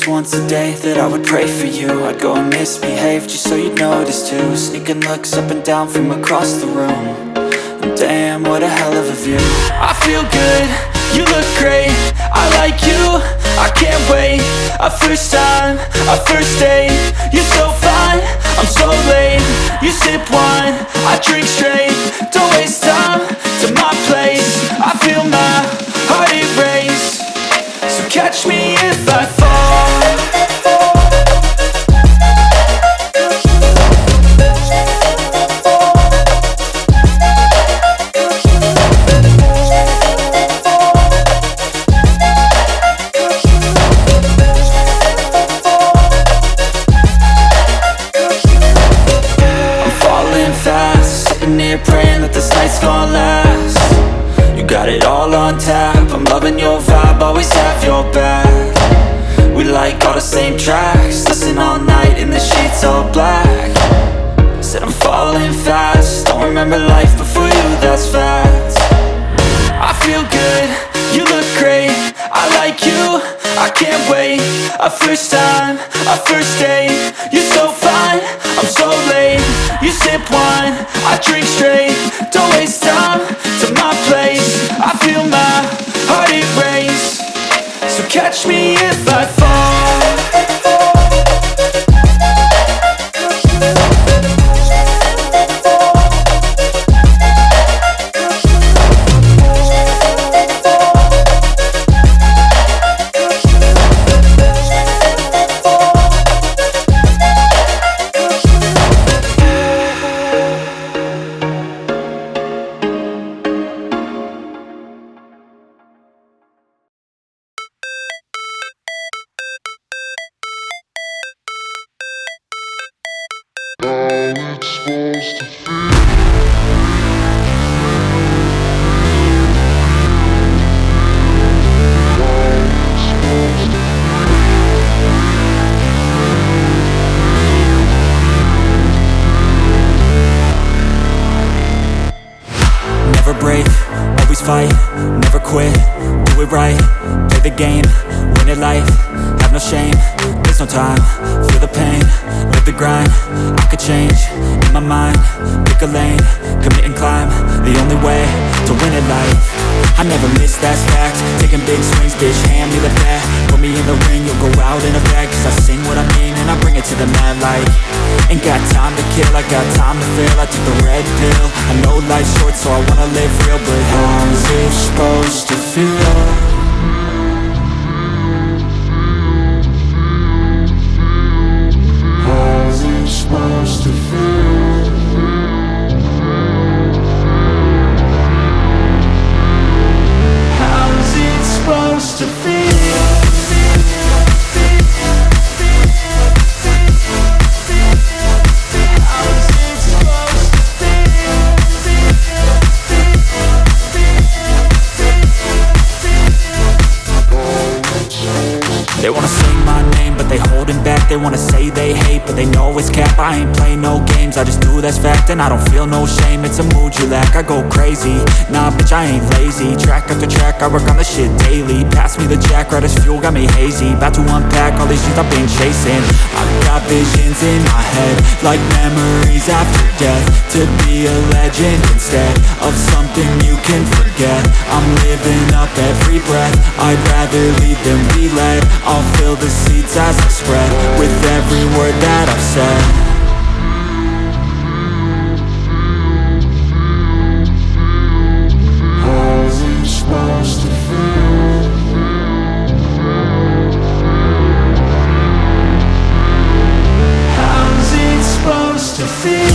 promise once a day that I would pray for you. I'd go and misbehave just so you'd notice too. Sneaking looks up and down from across the room. And damn, what a hell of a view. I feel good, you look great, I like you, I can't wait. A first time, a first date. You're so fine, I'm so late. You sip wine, I drink straight. Don't waste time to my place. I feel my heart erase. So catch me if I fall. Praying that this night's gonna last. You got it all on tap, I'm loving your vibe, always have your back. We like all the same tracks, listen all night in the sheets all black. Said I'm falling fast, don't remember life before you, that's fact. I feel good, you look great, I like you, I can't wait. A first time, a first date. You're so fine, I'm so late. You sip wine, I drink straight. Don't waste time to my place. I feel my heart erase. So catch me if I fall. Never break, always fight, never quit, do it right, play the game, win it life, have no shame, there's no time, feel the pain, live the grind, I could change, in my mind, pick a lane, commit and climb, the only way to win it life. I never miss, that's fact, taking big swings, bitch, hand me the bat, put me in the ring, you'll go out in a bag, cause I sing what I mean and I bring it to the mad light. Ain't got time to kill, I got time to feel, I took the red pill, I know life's short so I wanna live real, but how's it supposed to feel? How's it supposed to feel? How's it supposed to feel? They wanna say my name, but they holding back. They wanna say they hate, but they know it's cap. I ain't play no games, I just do that's fact. And I don't feel no shame, it's a mood you lack. I go crazy, nah bitch I ain't lazy. Track after track, I work on the shit daily. Pass me the jack, right as fuel, got me hazy. About to unpack all these dreams I've been chasing. I've got visions in my head, like memories after death. To be a legend instead of something you can forget. I'm living up every breath, I'd rather lead than be led. I'll fill the seats as I spread with every word that I've said. How's it supposed to feel? How's it supposed to feel?